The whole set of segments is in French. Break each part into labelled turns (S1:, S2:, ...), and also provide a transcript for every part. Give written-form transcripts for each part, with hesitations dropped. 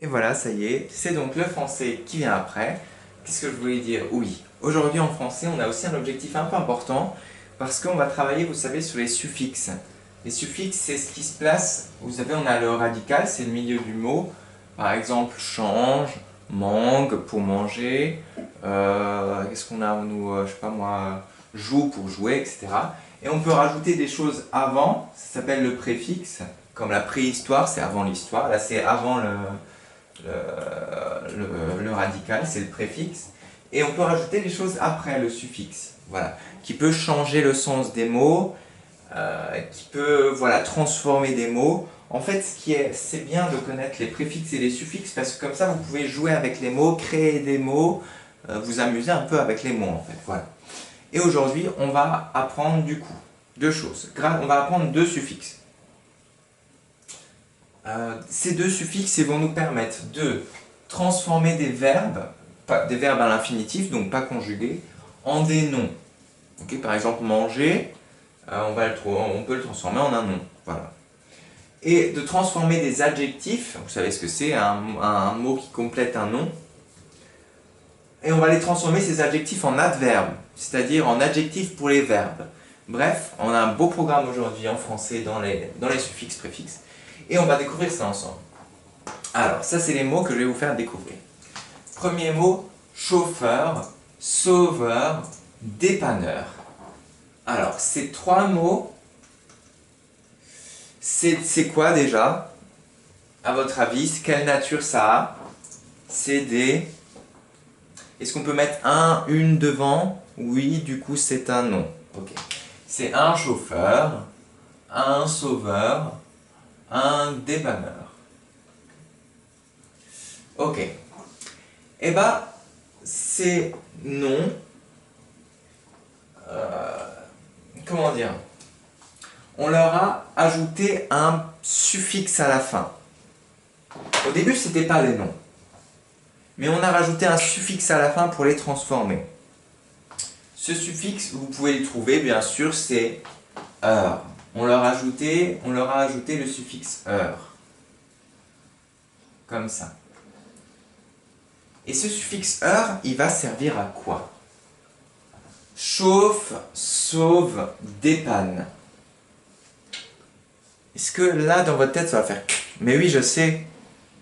S1: Et voilà, ça y est, c'est donc le français qui vient après. Qu'est-ce que je voulais dire? Oui, aujourd'hui en français, on a aussi un objectif un peu important parce qu'on va travailler, vous savez, sur les suffixes. Les suffixes, c'est ce qui se place, vous savez, on a le radical, c'est le milieu du mot. Par exemple, change, mangue pour manger. Qu'est-ce qu'on a, nous, je sais pas moi, joue pour jouer, etc. Et on peut rajouter des choses avant, ça s'appelle le préfixe. Comme la préhistoire, c'est avant l'histoire. Là, c'est avant le radical, c'est le préfixe. Et on peut rajouter des choses après le suffixe, voilà, qui peut changer le sens des mots, qui peut voilà, transformer des mots. En fait, c'est bien de connaître les préfixes et les suffixes parce que comme ça, vous pouvez jouer avec les mots, créer des mots, vous amuser un peu avec les mots en fait. Voilà. Et aujourd'hui, on va apprendre du coup deux choses. On va apprendre deux suffixes. Ces deux suffixes ils vont nous permettre de transformer des verbes à l'infinitif, donc pas conjugués, en des noms. Okay, par exemple, manger, on peut le transformer en un nom. Voilà. Et de transformer des adjectifs, vous savez ce que c'est, un mot qui complète un nom, et on va les transformer ces adjectifs en adverbes, c'est-à-dire en adjectifs pour les verbes. Bref, on a un beau programme aujourd'hui en français dans les suffixes, préfixes, et on va découvrir ça ensemble. Alors, ça c'est les mots que je vais vous faire découvrir. Premier mot, chauffeur, sauveur, dépanneur. Alors, ces trois mots, c'est quoi déjà? À votre avis, quelle nature ça a? C'est des... Est-ce qu'on peut mettre un, une devant? Oui, du coup c'est un nom. Ok. C'est un chauffeur, un sauveur, un dépanneur. Ok. Eh ben, ces noms, comment dire? On leur a ajouté un suffixe à la fin. Au début, c'était pas des noms. Mais on a rajouté un suffixe à la fin pour les transformer. Ce suffixe, vous pouvez le trouver, bien sûr, c'est heure. On leur a ajouté le suffixe heure. Comme ça. Et ce suffixe heure, il va servir à quoi? Chauffe, sauve, dépanne. Est-ce que là, dans votre tête, ça va faire... Mais oui, je sais.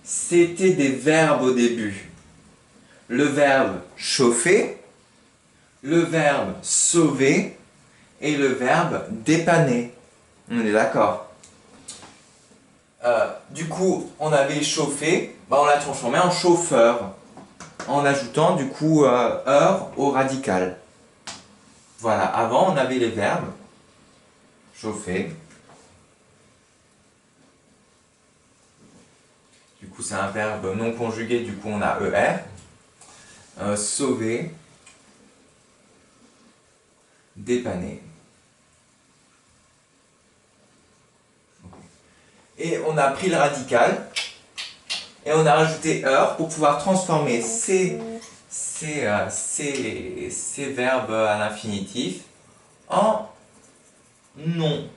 S1: C'était des verbes au début. Le verbe chauffer, le verbe sauver et le verbe dépanner. On est d'accord. Du coup, on avait chauffé, on l'a transformé en chauffeur en ajoutant du coup heure au radical. Voilà, avant on avait les verbes chauffer. Du coup, c'est un verbe non conjugué, du coup on a ER. Sauver, dépanner. Et on a pris le radical et on a rajouté heure pour pouvoir transformer ces verbes à l'infinitif en nom.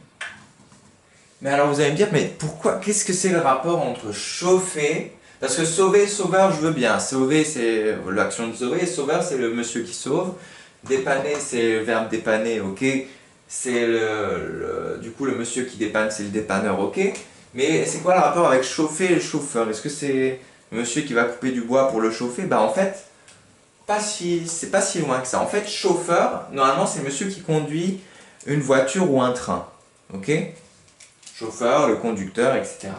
S1: Mais alors vous allez me dire, mais pourquoi, qu'est-ce que c'est le rapport entre chauffer, parce que sauver, sauveur, je veux bien. Sauver, c'est l'action de sauver, sauveur, c'est le monsieur qui sauve. Dépanner, c'est le verbe dépanner, ok. C'est du coup, le monsieur qui dépanne, c'est le dépanneur, ok. Mais c'est quoi le rapport avec chauffer et le chauffeur? Est-ce que c'est le monsieur qui va couper du bois pour le chauffer? Bah en fait, c'est pas si loin que ça. En fait, chauffeur, normalement, c'est le monsieur qui conduit une voiture ou un train, ok. Chauffeur, le conducteur, etc.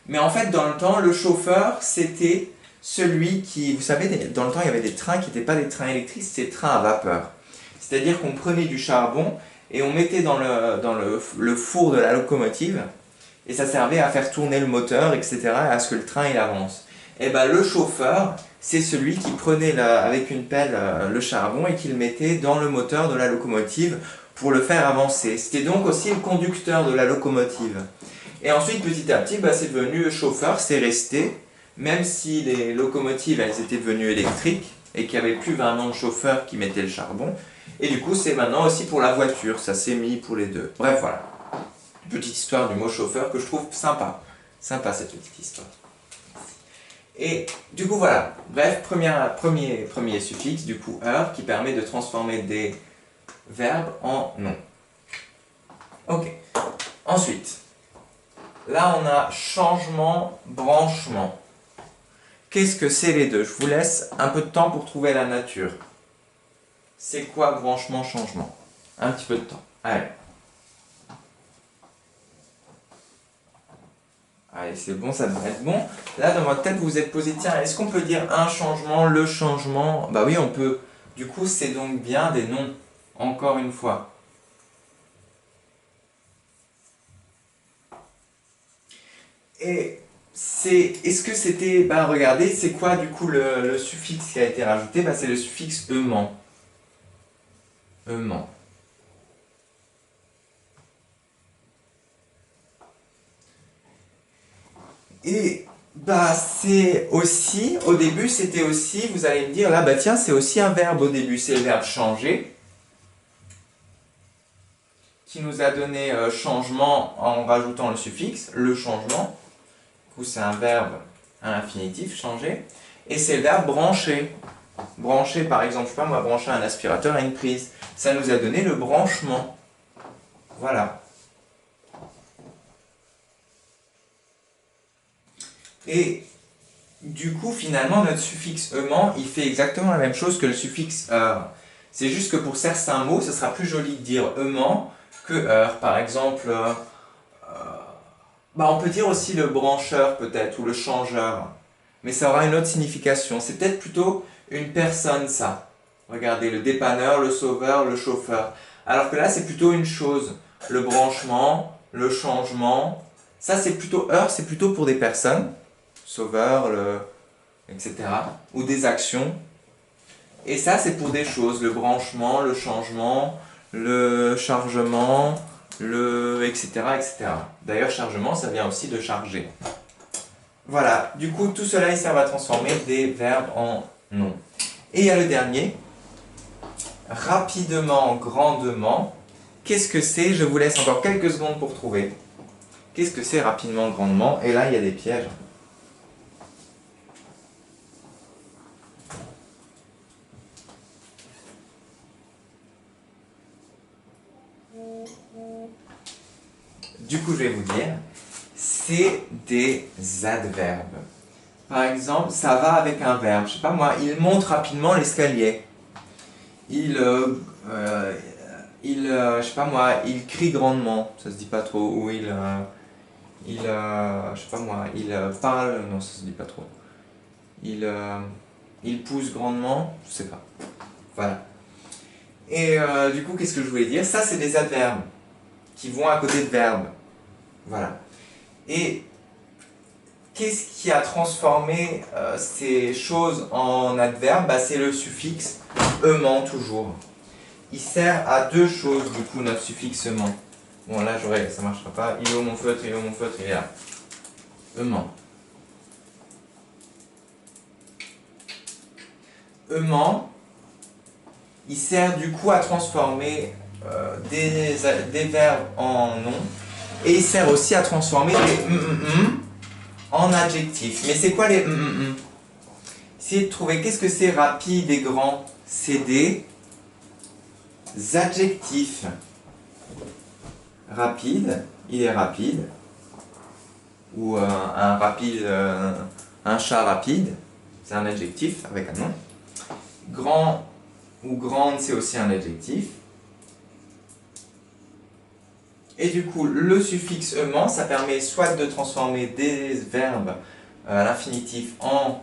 S1: Mais en fait, dans le temps, le chauffeur, c'était celui qui... Vous savez, dans le temps, il y avait des trains qui n'étaient pas des trains électriques, c'était des trains à vapeur. C'est-à-dire qu'on prenait du charbon et on mettait dans le four de la locomotive et ça servait à faire tourner le moteur, etc., à ce que le train il avance. Et ben le chauffeur, c'est celui qui prenait avec une pelle le charbon et qui le mettait dans le moteur de la locomotive pour le faire avancer. C'était donc aussi le conducteur de la locomotive. Et ensuite, petit à petit, c'est devenu chauffeur, c'est resté, même si les locomotives, elles étaient devenues électriques et qu'il n'y avait plus vraiment de chauffeur qui mettait le charbon. Et du coup, c'est maintenant aussi pour la voiture, ça s'est mis pour les deux. Bref, voilà. Petite histoire du mot chauffeur que je trouve sympa. Sympa cette petite histoire. Et du coup, voilà. Bref, premier suffixe, du coup, heure, qui permet de transformer des verbes en noms. Ok. Ensuite, là, on a changement, branchement. Qu'est-ce que c'est les deux? Je vous laisse un peu de temps pour trouver la nature. C'est quoi branchement, changement? Un petit peu de temps. Allez. Allez, c'est bon, ça devrait être bon. Là, dans votre tête, vous vous êtes posé, tiens, est-ce qu'on peut dire un changement, le changement? Bah oui, on peut. Du coup, c'est donc bien des noms. Encore une fois. Et est-ce que c'était, bah regardez, c'est quoi du coup le suffixe qui a été rajouté? Bah c'est le suffixe -ement. -ement. Et bah c'est aussi, au début c'était aussi, vous allez me dire là, bah tiens, c'est aussi un verbe au début, c'est le verbe changer, qui nous a donné changement en rajoutant le suffixe, le changement. Du coup c'est un verbe à l'infinitif, changer. Et c'est le verbe brancher. Brancher par exemple, je sais pas moi, brancher un aspirateur à une prise. Ça nous a donné le branchement. Voilà. Et du coup, finalement, notre suffixe -ement, il fait exactement la même chose que le suffixe -heure. C'est juste que pour certains mots, ce sera plus joli de dire -ement que -heure. Par exemple, bah on peut dire aussi le brancheur peut-être, ou le changeur. Mais ça aura une autre signification. C'est peut-être plutôt une personne, ça. Regardez, le dépanneur, le sauveur, le chauffeur. Alors que là, c'est plutôt une chose. Le branchement, le changement. Ça, c'est plutôt heure, c'est plutôt pour des personnes. Sauveur, etc. Ou des actions. Et ça, c'est pour des choses. Le branchement, le changement, le chargement, etc. etc. D'ailleurs, chargement, ça vient aussi de charger. Voilà, du coup, tout cela, il sert à transformer des verbes en noms. Et il y a le dernier, rapidement, grandement. Qu'est-ce que c'est? Je vous laisse encore quelques secondes pour trouver. Qu'est-ce que c'est rapidement, grandement? Et là, il y a des pièges. Du coup, je vais vous dire, c'est des adverbes. Par exemple, ça va avec un verbe. Je sais pas moi, il monte rapidement l'escalier. Je sais pas moi, il crie grandement. Ça se dit pas trop. Ou je sais pas moi, il parle. Non, ça se dit pas trop. Il pousse grandement. Je sais pas. Voilà. Et du coup, qu'est-ce que je voulais dire? Ça, c'est des adverbes qui vont à côté de verbes. Voilà. Et qu'est-ce qui a transformé ces choses en adverbes? Bah, c'est le suffixe -ement toujours. Il sert à deux choses du coup notre suffixe -ement. Bon là ça marchera pas. Il est où mon feutre? Il est où mon feutre? Il est là. -ement. -ement, il sert du coup à transformer des verbes en noms. Et il sert aussi à transformer des en adjectifs. Mais c'est quoi les Essayez de trouver qu'est-ce que c'est rapide et grand. C'est des adjectifs. Rapide, il est rapide. Ou un chat rapide, c'est un adjectif avec un nom. Grand ou grande, c'est aussi un adjectif. Et du coup, le suffixe -ement, ça permet soit de transformer des verbes à l'infinitif en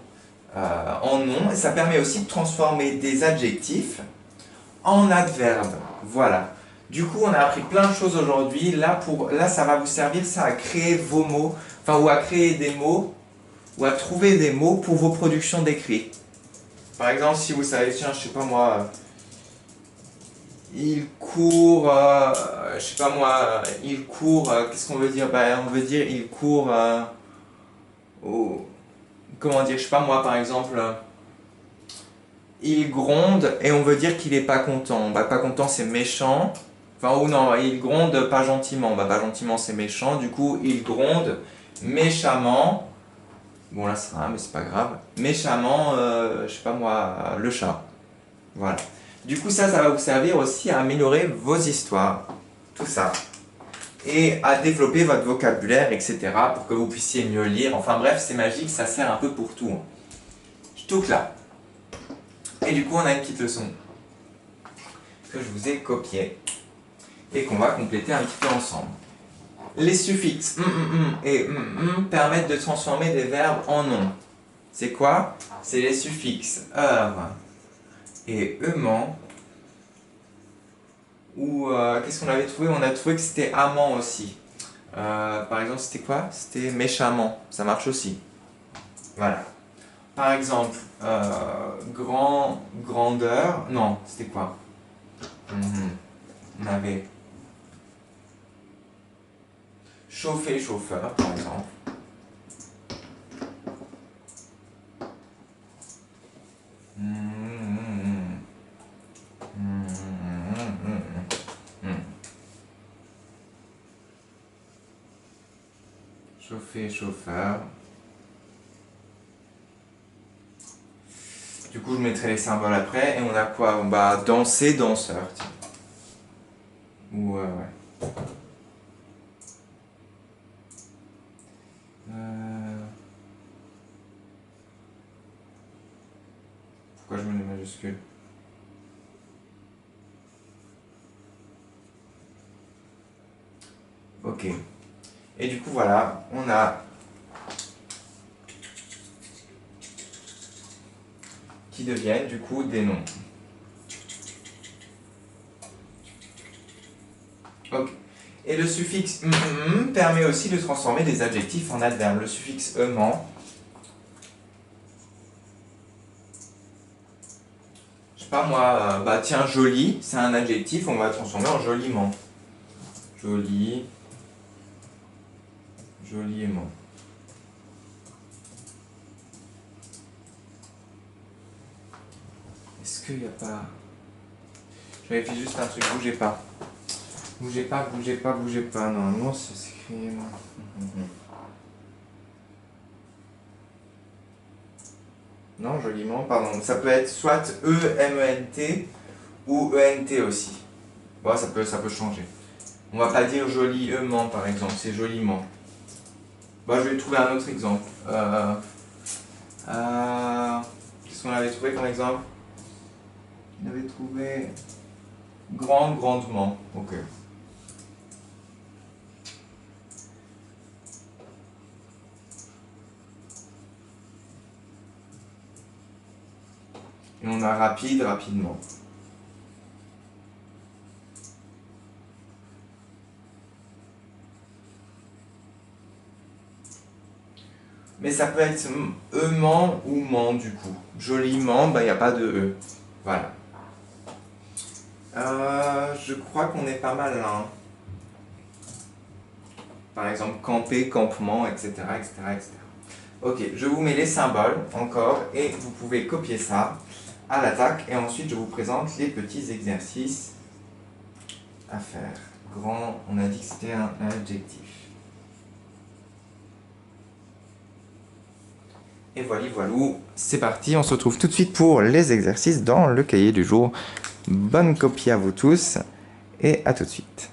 S1: nom, et ça permet aussi de transformer des adjectifs en adverbes. Voilà. Du coup, on a appris plein de choses aujourd'hui. Là, ça va vous servir ça à créer vos mots, enfin, ou à créer des mots, ou à trouver des mots pour vos productions d'écrit. Par exemple, si vous savez, tiens, je sais pas moi, il court, je sais pas moi, il court, qu'est-ce qu'on veut dire? Ben, on veut dire il court, comment dire, je sais pas moi, par exemple, il gronde et on veut dire qu'il est pas content. Bah, pas content, c'est méchant. Enfin, ou non, il gronde pas gentiment. Bah, pas gentiment, c'est méchant. Du coup, il gronde méchamment. Bon là c'est rien, mais c'est pas grave. Méchamment, je sais pas moi, le chat. Voilà. Du coup ça va vous servir aussi à améliorer vos histoires. Tout ça. Et à développer votre vocabulaire, etc. pour que vous puissiez mieux lire. Enfin bref, c'est magique, ça sert un peu pour tout. Tout là. Et du coup, on a une petite leçon que je vous ai copiée et qu'on va compléter un petit peu ensemble. Les suffixes et permettent de transformer des verbes en noms. C'est quoi? C'est les suffixes heure et ement. Ou qu'est-ce qu'on avait trouvé? On a trouvé que c'était amant aussi. Par exemple, c'était quoi? C'était méchamment. Ça marche aussi. Voilà. Par exemple, grandeur. Non, c'était quoi? On avait chauffer, chauffeur, par exemple. Chauffer, chauffeur. Du coup, je mettrai les symboles après. Et on a quoi? Bah, danser, danseur. Tiens. Ou, ouais. Pourquoi je mets les majuscules? Ok. Et du coup, voilà, on a qui deviennent du coup des noms. Ok. Et le suffixe permet aussi de transformer des adjectifs en adverbes. Le suffixe ement, je sais pas moi, bah tiens, joli, c'est un adjectif, on va le transformer en joliment. Joli, joliment. Est-ce qu'il n'y a pas... Je vérifie juste un truc, bougez pas. Bougez pas, bougez pas, bougez pas. Normalement, c'est écrit... Non, joliment, pardon. Ça peut être soit E-M-E-N-T ou E-N-T aussi. Bon, ça peut changer. On va pas dire joliment par exemple, c'est joliment. Bah, je vais trouver un autre exemple. Qu'est-ce qu'on avait trouvé comme exemple? On avait trouvé grandement. Ok. Et on a rapidement. Mais ça peut être ement ou ment du coup. Joliment, bah il n'y a pas de E. Voilà. Je crois qu'on est pas mal là. Hein. Par exemple, camper, campement, etc., etc. Ok, je vous mets les symboles encore et vous pouvez copier ça à l'attaque et ensuite je vous présente les petits exercices à faire. Grand, on a dit que c'était un adjectif. Et voilà, c'est parti, on se retrouve tout de suite pour les exercices dans le cahier du jour. Bonne copie à vous tous et à tout de suite.